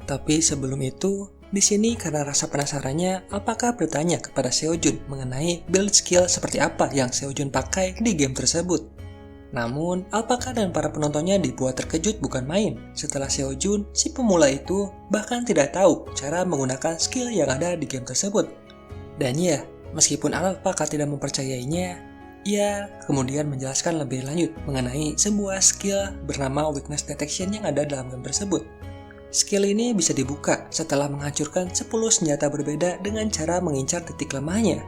[SPEAKER 1] Tapi sebelum itu, di sini karena rasa penasarannya, Alpaka bertanya kepada Seojun mengenai build skill seperti apa yang Seojun pakai di game tersebut. Namun, Alpaka dan para penontonnya dibuat terkejut bukan main setelah Seojun, si pemula itu, bahkan tidak tahu cara menggunakan skill yang ada di game tersebut. Dan ya, meskipun Alpaka tidak mempercayainya, ia kemudian menjelaskan lebih lanjut mengenai sebuah skill bernama weakness detection yang ada dalam game tersebut. Skill ini bisa dibuka setelah menghancurkan 10 senjata berbeda dengan cara mengincar titik lemahnya.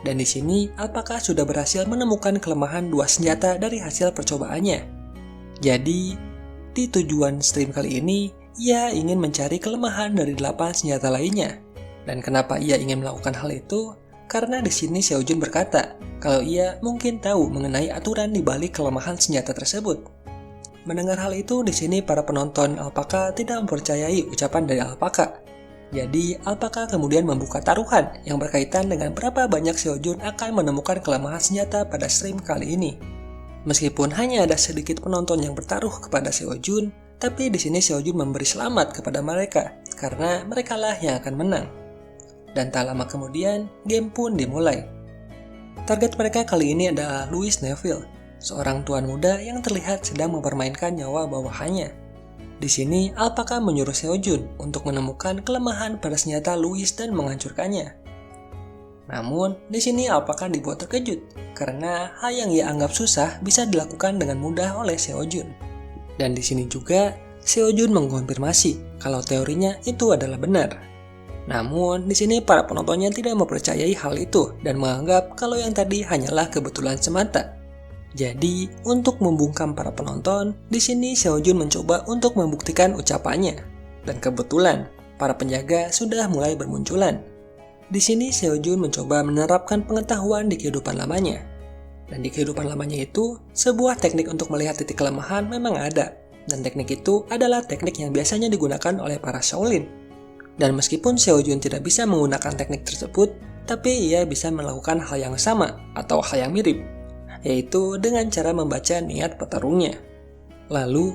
[SPEAKER 1] Dan di sini, Alpaka sudah berhasil menemukan kelemahan 2 senjata dari hasil percobaannya. Jadi, di tujuan stream kali ini, ia ingin mencari kelemahan dari 8 senjata lainnya. Dan kenapa ia ingin melakukan hal itu? Karena di sini Seojun berkata, kalau ia mungkin tahu mengenai aturan di balik kelemahan senjata tersebut. Mendengar hal itu, di sini para penonton Alpaka tidak mempercayai ucapan dari Alpaka. Jadi, Alpaka kemudian membuka taruhan yang berkaitan dengan berapa banyak Seojun akan menemukan kelemahan senjata pada stream kali ini. Meskipun hanya ada sedikit penonton yang bertaruh kepada Seojun, tapi di sini Seojun memberi selamat kepada mereka karena merekalah yang akan menang. Dan tak lama kemudian, game pun dimulai. Target mereka kali ini adalah Louis Neville, seorang tuan muda yang terlihat sedang mempermainkan nyawa bawahannya. Di sini, Alpaka menyuruh Seojun untuk menemukan kelemahan pada senjata Louis dan menghancurkannya. Namun, di sini Alpaka dibuat terkejut karena hal yang ia anggap susah bisa dilakukan dengan mudah oleh Seojun. Dan di sini juga, Seojun mengkonfirmasi kalau teorinya itu adalah benar. Namun, di sini para penontonnya tidak mempercayai hal itu dan menganggap kalau yang tadi hanyalah kebetulan semata. Jadi, untuk membungkam para penonton, di sini Seojun mencoba untuk membuktikan ucapannya. Dan kebetulan, para penjaga sudah mulai bermunculan. Di sini Seojun mencoba menerapkan pengetahuan di kehidupan lamanya. Dan di kehidupan lamanya itu, sebuah teknik untuk melihat titik kelemahan memang ada. Dan teknik itu adalah teknik yang biasanya digunakan oleh para Shaolin. Dan meskipun Seojun tidak bisa menggunakan teknik tersebut, tapi ia bisa melakukan hal yang sama atau hal yang mirip, yaitu dengan cara membaca niat petarungnya. Lalu,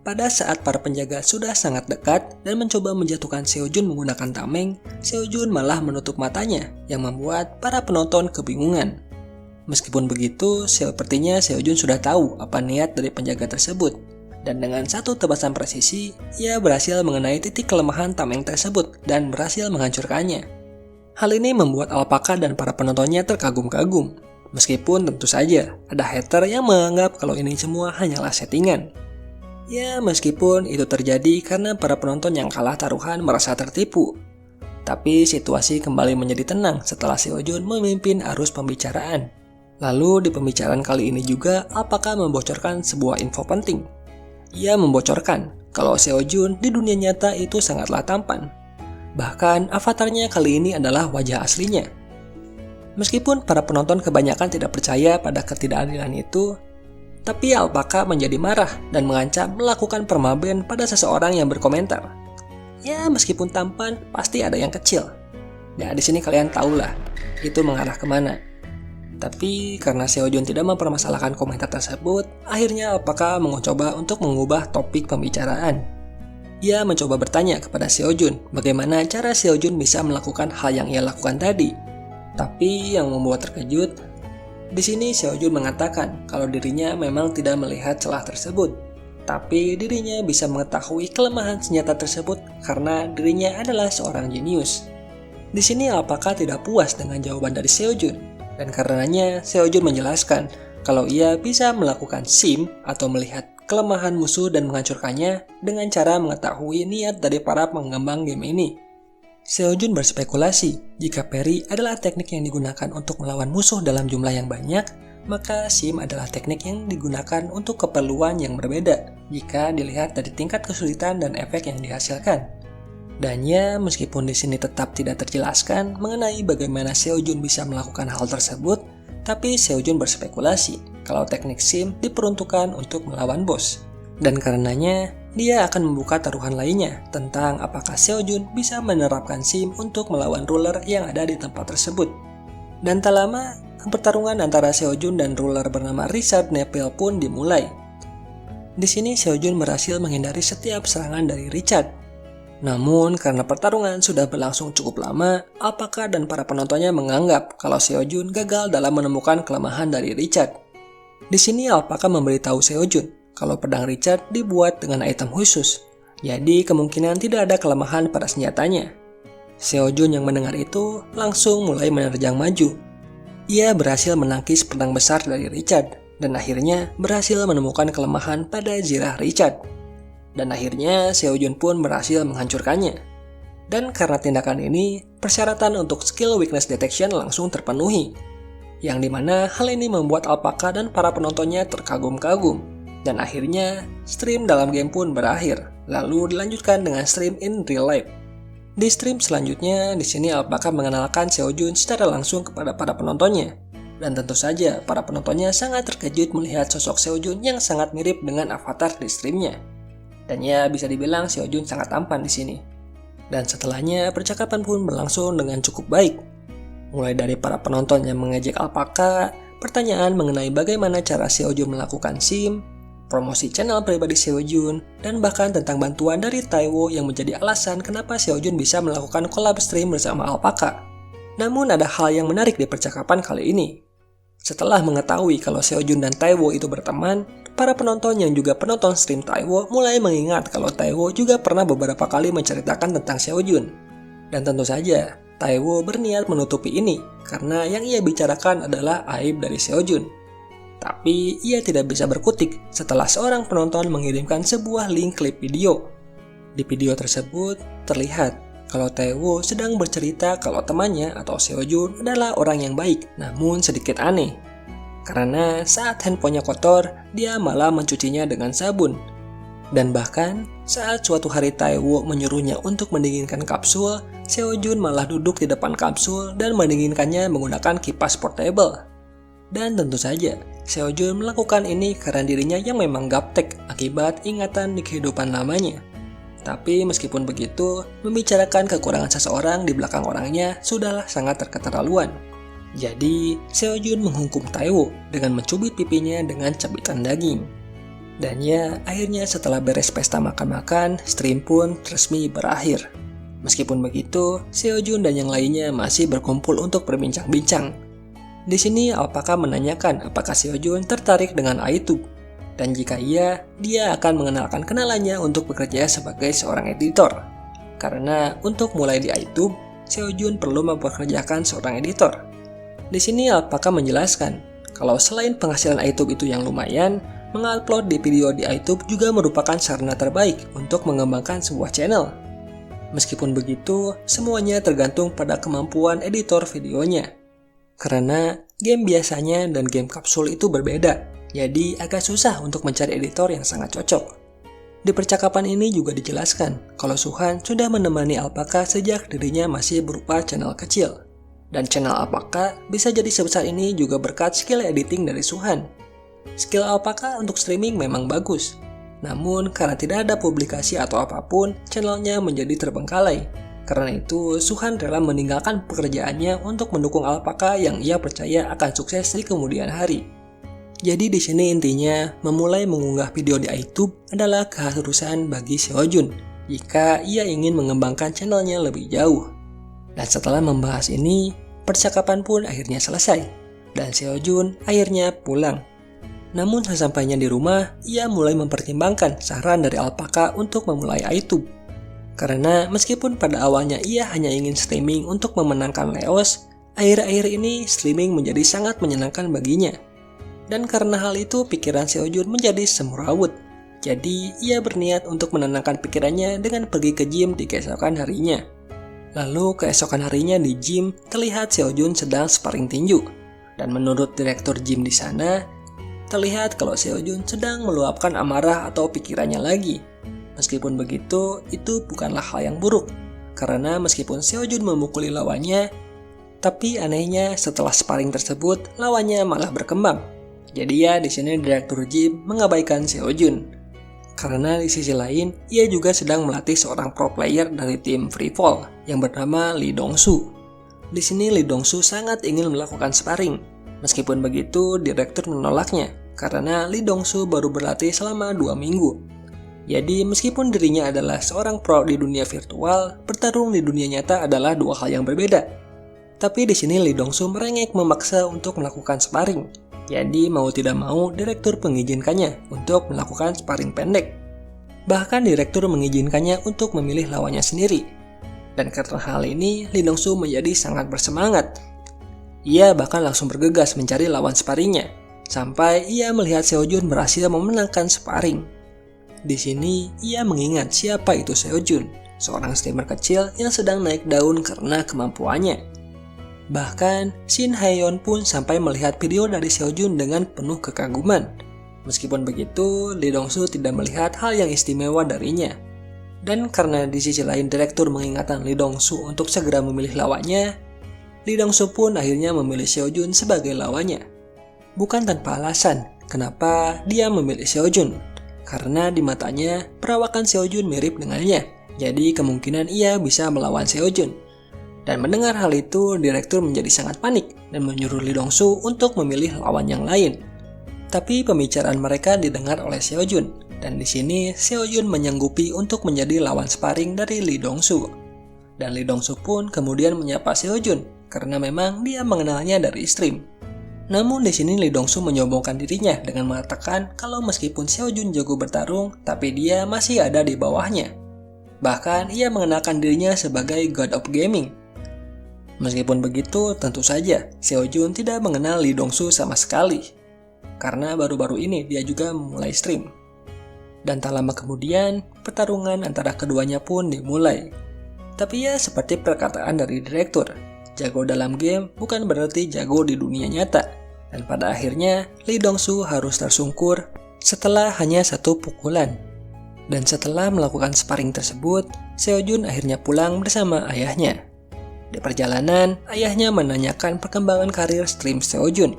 [SPEAKER 1] pada saat para penjaga sudah sangat dekat dan mencoba menjatuhkan Seojun menggunakan tameng, Seojun malah menutup matanya yang membuat para penonton kebingungan. Meskipun begitu, sepertinya Seojun sudah tahu apa niat dari penjaga tersebut. Dan dengan satu tebasan presisi, ia berhasil mengenai titik kelemahan tameng tersebut dan berhasil menghancurkannya. Hal ini membuat Alpaka dan para penontonnya terkagum-kagum. Meskipun tentu saja ada hater yang menganggap kalau ini semua hanyalah settingan. Ya, meskipun itu terjadi karena para penonton yang kalah taruhan merasa tertipu. Tapi situasi kembali menjadi tenang setelah Seojun memimpin arus pembicaraan. Lalu di pembicaraan kali ini juga Alpaka membocorkan sebuah info penting. Ia membocorkan kalau Seojun di dunia nyata itu sangatlah tampan. Bahkan avatarnya kali ini adalah wajah aslinya. Meskipun para penonton kebanyakan tidak percaya pada ketidakadilan itu, tapi Alpaka menjadi marah dan mengancam melakukan permaben pada seseorang yang berkomentar. Ya, meskipun tampan, pasti ada yang kecil. Ya, di sini kalian tahulah itu mengarah kemana. Tapi karena Seojun tidak mempermasalahkan komentar tersebut, akhirnya Alpaka mencoba untuk mengubah topik pembicaraan. Ia mencoba bertanya kepada Seojun bagaimana cara Seojun bisa melakukan hal yang ia lakukan tadi. Tapi yang membuat terkejut, di sini Seojun mengatakan kalau dirinya memang tidak melihat celah tersebut. Tapi dirinya bisa mengetahui kelemahan senjata tersebut karena dirinya adalah seorang jenius. Di sini Alpaka tidak puas dengan jawaban dari Seojun. Dan karenanya Seojun menjelaskan kalau ia bisa melakukan sim atau melihat kelemahan musuh dan menghancurkannya dengan cara mengetahui niat dari para pengembang game ini. Seojun berspekulasi jika parry adalah teknik yang digunakan untuk melawan musuh dalam jumlah yang banyak, maka sim adalah teknik yang digunakan untuk keperluan yang berbeda jika dilihat dari tingkat kesulitan dan efek yang dihasilkan. Dan ya, meskipun di sini tetap tidak terjelaskan mengenai bagaimana Seojun bisa melakukan hal tersebut, tapi Seojun berspekulasi kalau teknik sim diperuntukkan untuk melawan bos. Dan karenanya, dia akan membuka taruhan lainnya tentang apakah Seojun bisa menerapkan sim untuk melawan ruler yang ada di tempat tersebut. Dan tak lama, pertarungan antara Seojun dan ruler bernama Richard Neville pun dimulai. Di sini Seojun berhasil menghindari setiap serangan dari Richard. Namun, karena pertarungan sudah berlangsung cukup lama, Alpaka dan para penontonnya menganggap kalau Seojun gagal dalam menemukan kelemahan dari Richard. Di sini Alpaka memberitahu Seojun kalau pedang Richard dibuat dengan item khusus, jadi kemungkinan tidak ada kelemahan pada senjatanya. Seojun yang mendengar itu langsung mulai menerjang maju. Ia berhasil menangkis pedang besar dari Richard, dan akhirnya berhasil menemukan kelemahan pada zirah Richard. Dan akhirnya Seojun pun berhasil menghancurkannya. Dan karena tindakan ini, persyaratan untuk skill weakness detection langsung terpenuhi. Yang dimana hal ini membuat Alpaka dan para penontonnya terkagum-kagum. Dan akhirnya, stream dalam game pun berakhir, lalu dilanjutkan dengan stream in real life. Di stream selanjutnya, di sini Alpaka mengenalkan Seojun secara langsung kepada para penontonnya. Dan tentu saja, para penontonnya sangat terkejut melihat sosok Seojun yang sangat mirip dengan avatar di streamnya. Dan ya, bisa dibilang Seojun sangat tampan di sini. Dan setelahnya, percakapan pun berlangsung dengan cukup baik. Mulai dari para penonton yang mengejek Alpaka, pertanyaan mengenai bagaimana cara Seojun melakukan sim, promosi channel pribadi Seojun, dan bahkan tentang bantuan dari Taiwo yang menjadi alasan kenapa Seojun bisa melakukan collab stream bersama Alpaka. Namun ada hal yang menarik di percakapan kali ini. Setelah mengetahui kalau Seojun dan Taiwo itu berteman, para penonton yang juga penonton stream Taiwo mulai mengingat kalau Taiwo juga pernah beberapa kali menceritakan tentang Seojun. Dan tentu saja, Taiwo berniat menutupi ini karena yang ia bicarakan adalah aib dari Seojun. Tapi ia tidak bisa berkutik setelah seorang penonton mengirimkan sebuah link klip video. Di video tersebut terlihat kalau Taiwo sedang bercerita kalau temannya atau Seojun adalah orang yang baik namun sedikit aneh. Karena saat handphonenya kotor, dia malah mencucinya dengan sabun. Dan bahkan, saat suatu hari Taiwo menyuruhnya untuk mendinginkan kapsul, Seojun malah duduk di depan kapsul dan mendinginkannya menggunakan kipas portable. Dan tentu saja, Seojun melakukan ini karena dirinya yang memang gaptek akibat ingatan di kehidupan lamanya. Tapi meskipun begitu, membicarakan kekurangan seseorang di belakang orangnya sudahlah sangat terketerlaluan. Jadi, Seojun menghukum Taiwo dengan mencubit pipinya dengan cabitan daging. Dan ya, akhirnya setelah beres pesta makan-makan, stream pun resmi berakhir. Meskipun begitu, Seojun dan yang lainnya masih berkumpul untuk berbincang-bincang. Di sini Alpaka menanyakan apakah Seojun tertarik dengan Aitub. Dan jika iya, dia akan mengenalkan kenalannya untuk bekerja sebagai seorang editor. Karena untuk mulai di YouTube, Seojun perlu mempekerjakan seorang editor. Di sini Alpaka menjelaskan, kalau selain penghasilan YouTube itu yang lumayan, mengupload di video di YouTube juga merupakan sarana terbaik untuk mengembangkan sebuah channel. Meskipun begitu, semuanya tergantung pada kemampuan editor videonya. Karena game biasanya dan game kapsul itu berbeda, jadi agak susah untuk mencari editor yang sangat cocok. Di percakapan ini juga dijelaskan kalau Suhan sudah menemani Alpaka sejak dirinya masih berupa channel kecil. Dan channel Alpaka bisa jadi sebesar ini juga berkat skill editing dari Suhan. Skill Alpaka untuk streaming memang bagus, namun karena tidak ada publikasi atau apapun, channelnya menjadi terbengkalai. Karena itu, Suhan rela meninggalkan pekerjaannya untuk mendukung Alpaka yang ia percaya akan sukses di kemudian hari. Jadi di sini intinya, memulai mengunggah video di YouTube adalah keharusan bagi Seojun jika ia ingin mengembangkan channelnya lebih jauh. Dan setelah membahas ini, percakapan pun akhirnya selesai, dan Seojun akhirnya pulang. Namun sesampainya di rumah, ia mulai mempertimbangkan saran dari Alpaka untuk memulai YouTube. Karena meskipun pada awalnya ia hanya ingin streaming untuk memenangkan Leos, akhir-akhir ini streaming menjadi sangat menyenangkan baginya. Dan karena hal itu pikiran Seojun menjadi semrawut. Jadi ia berniat untuk menenangkan pikirannya dengan pergi ke gym di keesokan harinya. Lalu keesokan harinya di gym terlihat Seojun sedang sparring tinju. Dan menurut direktur gym di sana, terlihat kalau Seojun sedang meluapkan amarah atau pikirannya lagi. Meskipun begitu, itu bukanlah hal yang buruk. Karena meskipun Seojun memukuli lawannya, tapi anehnya setelah sparring tersebut, lawannya malah berkembang. Jadi ya di sini direktur gym mengabaikan Seojun. Karena di sisi lain, ia juga sedang melatih seorang pro player dari tim Free Fall yang bernama Lee Dong-soo. Di sini Lee Dong-soo sangat ingin melakukan sparring. Meskipun begitu, direktur menolaknya karena Lee Dong-soo baru berlatih selama 2 minggu. Jadi meskipun dirinya adalah seorang pro di dunia virtual, bertarung di dunia nyata adalah dua hal yang berbeda. Tapi di sini Lee Dong-soo merengek memaksa untuk melakukan sparring. Jadi mau tidak mau direktur mengizinkannya untuk melakukan sparring pendek. Bahkan direktur mengizinkannya untuk memilih lawannya sendiri. Dan karena hal ini, Lee Dong-soo menjadi sangat bersemangat. Ia bahkan langsung bergegas mencari lawan sparringnya, sampai ia melihat Seojun berhasil memenangkan sparring. Di sini, ia mengingat siapa itu Seojun, seorang streamer kecil yang sedang naik daun karena kemampuannya. Bahkan, Shin Hae-yeon pun sampai melihat video dari Seojun dengan penuh kekaguman. Meskipun begitu, Lee Dong-soo tidak melihat hal yang istimewa darinya. Dan karena di sisi lain direktur mengingatkan Lee Dong-soo untuk segera memilih lawannya, Lee Dong-soo pun akhirnya memilih Seojun sebagai lawannya. Bukan tanpa alasan kenapa dia memilih Seojun. Karena di matanya, perawakan Seojun mirip dengannya, jadi kemungkinan ia bisa melawan Seojun. Dan mendengar hal itu, direktur menjadi sangat panik dan menyuruh Lee Dong-soo untuk memilih lawan yang lain. Tapi pembicaraan mereka didengar oleh Seojun, dan di sini Seojun menyanggupi untuk menjadi lawan sparring dari Lee Dong-soo. Dan Lee Dong-soo pun kemudian menyapa Seojun, karena memang dia mengenalnya dari stream. Namun di sini Lee Dong-soo menyombongkan dirinya dengan mengatakan kalau meskipun Seojun jago bertarung, tapi dia masih ada di bawahnya. Bahkan ia mengenalkan dirinya sebagai God of Gaming. Meskipun begitu, tentu saja Seojun tidak mengenal Lee Dong-soo sama sekali. Karena baru-baru ini dia juga memulai stream. Dan tak lama kemudian, pertarungan antara keduanya pun dimulai. Tapi ya seperti perkataan dari direktur, jago dalam game bukan berarti jago di dunia nyata. Dan pada akhirnya, Lee Dong-soo harus tersungkur setelah hanya 1 pukulan. Dan setelah melakukan sparring tersebut, Seojun akhirnya pulang bersama ayahnya. Di perjalanan, ayahnya menanyakan perkembangan karir stream Seojun.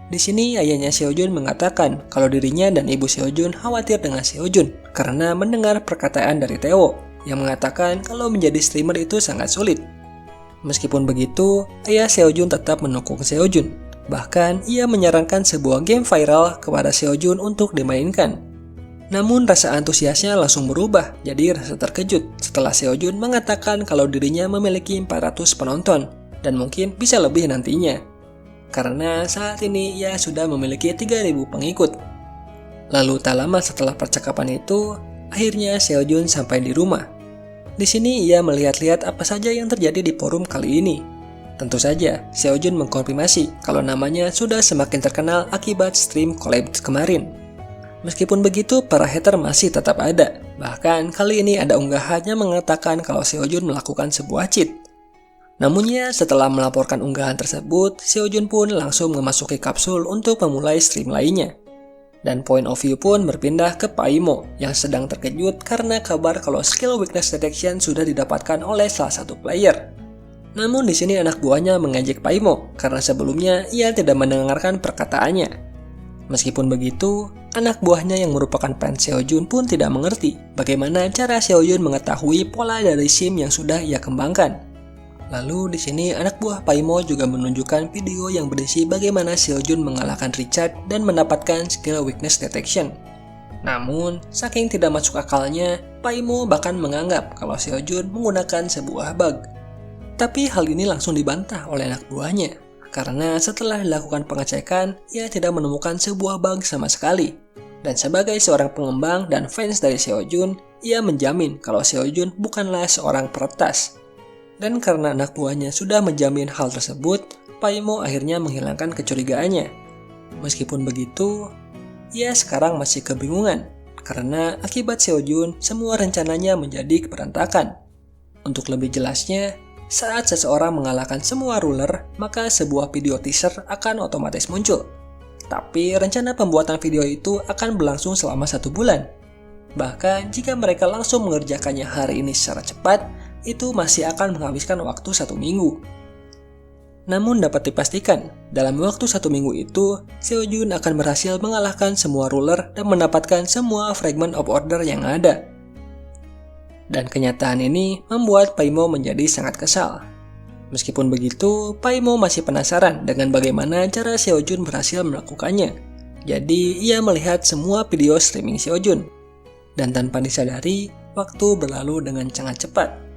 [SPEAKER 1] Di sini ayahnya Seojun mengatakan kalau dirinya dan ibu Seojun khawatir dengan Seojun karena mendengar perkataan dari Taewoo yang mengatakan kalau menjadi streamer itu sangat sulit. Meskipun begitu, ayah Seojun tetap mendukung Seojun. Bahkan, ia menyarankan sebuah game viral kepada Seojun untuk dimainkan. Namun rasa antusiasnya langsung berubah jadi rasa terkejut setelah Seojun mengatakan kalau dirinya memiliki 400 penonton dan mungkin bisa lebih nantinya. Karena saat ini ia sudah memiliki 3.000 pengikut. Lalu tak lama setelah percakapan itu, akhirnya Seojun sampai di rumah. Di sini ia melihat-lihat apa saja yang terjadi di forum kali ini. Tentu saja, Seojun mengkonfirmasi kalau namanya sudah semakin terkenal akibat stream collab kemarin. Meskipun begitu, para hater masih tetap ada. Bahkan kali ini ada unggahan yang mengatakan kalau Seojun melakukan sebuah cheat. Namunnya, setelah melaporkan unggahan tersebut, Seojun pun langsung memasuki kapsul untuk memulai stream lainnya. Dan point of view pun berpindah ke Paimo yang sedang terkejut karena kabar kalau skill weakness detection sudah didapatkan oleh salah satu player. Namun di sini anak buahnya mengejek Paimo karena sebelumnya ia tidak mendengarkan perkataannya. Meskipun begitu, anak buahnya yang merupakan fans Seojun pun tidak mengerti bagaimana cara Seojun mengetahui pola dari SIM yang sudah ia kembangkan. Lalu di sini anak buah Paimo juga menunjukkan video yang berisi bagaimana Seojun mengalahkan Richard dan mendapatkan skill weakness detection. Namun, saking tidak masuk akalnya, Paimo bahkan menganggap kalau Seojun menggunakan sebuah bug. Tapi hal ini langsung dibantah oleh anak buahnya, karena setelah dilakukan pengecekan, ia tidak menemukan sebuah bug sama sekali. Dan sebagai seorang pengembang dan fans dari Seojun, ia menjamin kalau Seojun bukanlah seorang peretas. Dan karena anak buahnya sudah menjamin hal tersebut, Paimo akhirnya menghilangkan kecurigaannya. Meskipun begitu, ia sekarang masih kebingungan, karena akibat Seojun, semua rencananya menjadi berantakan. Untuk lebih jelasnya, saat seseorang mengalahkan semua ruler, maka sebuah video teaser akan otomatis muncul. Tapi rencana pembuatan video itu akan berlangsung selama 1 bulan. Bahkan jika mereka langsung mengerjakannya hari ini secara cepat, itu masih akan menghabiskan waktu 1 minggu. Namun dapat dipastikan, dalam waktu 1 minggu itu, Seojun akan berhasil mengalahkan semua ruler dan mendapatkan semua fragment of order yang ada. Dan kenyataan ini membuat Paimo menjadi sangat kesal. Meskipun begitu, Paimo masih penasaran dengan bagaimana cara Seojun berhasil melakukannya. Jadi, ia melihat semua video streaming Seojun. Dan tanpa disadari, waktu berlalu dengan sangat cepat.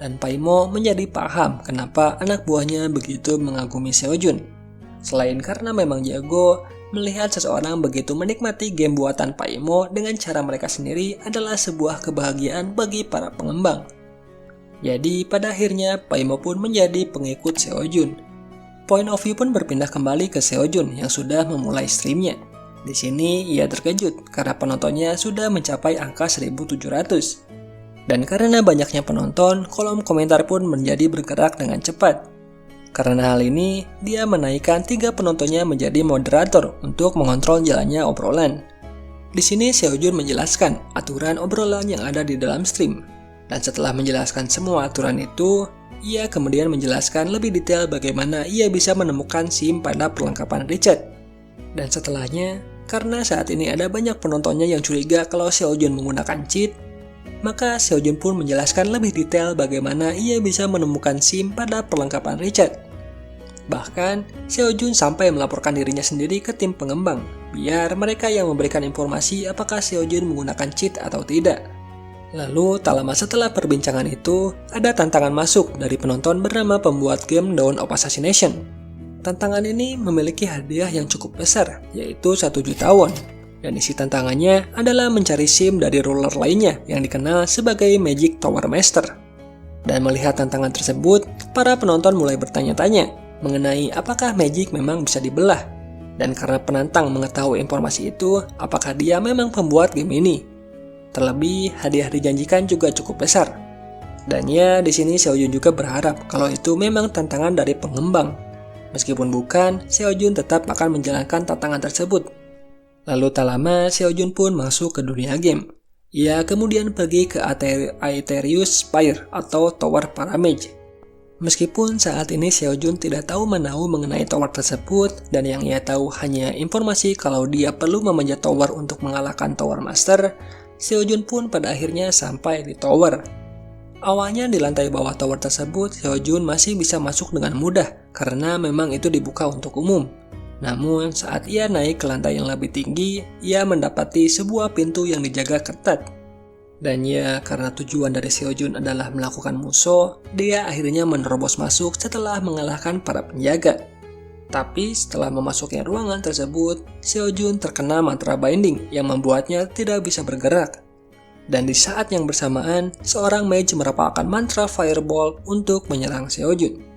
[SPEAKER 1] Dan Paimo menjadi paham kenapa anak buahnya begitu mengagumi Seojun. Selain karena memang jago, melihat seseorang begitu menikmati game buatan Paimo dengan cara mereka sendiri adalah sebuah kebahagiaan bagi para pengembang. Jadi pada akhirnya Paimo pun menjadi pengikut Seojun. Point of view pun berpindah kembali ke Seojun yang sudah memulai streamnya. Di sini ia terkejut karena penontonnya sudah mencapai angka 1.700. Dan karena banyaknya penonton, kolom komentar pun menjadi bergerak dengan cepat. Karena hal ini, dia menaikkan 3 penontonnya menjadi moderator untuk mengontrol jalannya obrolan. Di sini Seojun menjelaskan aturan obrolan yang ada di dalam stream. Dan setelah menjelaskan semua aturan itu, ia kemudian menjelaskan lebih detail bagaimana ia bisa menemukan SIM pada perlengkapan Richard. Dan setelahnya, karena saat ini ada banyak penontonnya yang curiga kalau Seojun menggunakan cheat, maka Seojun pun menjelaskan lebih detail bagaimana ia bisa menemukan SIM pada perlengkapan Richard. Bahkan, Seojun sampai melaporkan dirinya sendiri ke tim pengembang, biar mereka yang memberikan informasi apakah Seojun menggunakan cheat atau tidak. Lalu, tak lama setelah perbincangan itu, ada tantangan masuk dari penonton bernama pembuat game Dawn of Assassination. Tantangan ini memiliki hadiah yang cukup besar, yaitu 1 juta won. Dan isi tantangannya adalah mencari SIM dari ruler lainnya yang dikenal sebagai Magic Tower Master. Dan melihat tantangan tersebut, para penonton mulai bertanya-tanya mengenai apakah Magic memang bisa dibelah. Dan karena penantang mengetahui informasi itu, apakah dia memang pembuat game ini. Terlebih, hadiah dijanjikan juga cukup besar. Dan ya, di sini Seojun juga berharap kalau itu memang tantangan dari pengembang. Meskipun bukan, Seojun tetap akan menjalankan tantangan tersebut. Lalu tak lama, Seojun pun masuk ke dunia game. Ia kemudian pergi ke Aetherius Spire atau Tower para Mage. Meskipun saat ini Seojun tidak tahu menahu mengenai tower tersebut, dan yang ia tahu hanya informasi kalau dia perlu memanjat tower untuk mengalahkan Tower Master, Seojun pun pada akhirnya sampai di tower. Awalnya di lantai bawah tower tersebut, Seojun masih bisa masuk dengan mudah, karena memang itu dibuka untuk umum. Namun saat ia naik ke lantai yang lebih tinggi, ia mendapati sebuah pintu yang dijaga ketat. Dan ya, karena tujuan dari Seojun adalah melakukan musuh, dia akhirnya menerobos masuk setelah mengalahkan para penjaga. Tapi setelah memasuki ruangan tersebut, Seojun terkena mantra binding yang membuatnya tidak bisa bergerak. Dan di saat yang bersamaan, seorang mage merapalkan mantra fireball untuk menyerang Seojun.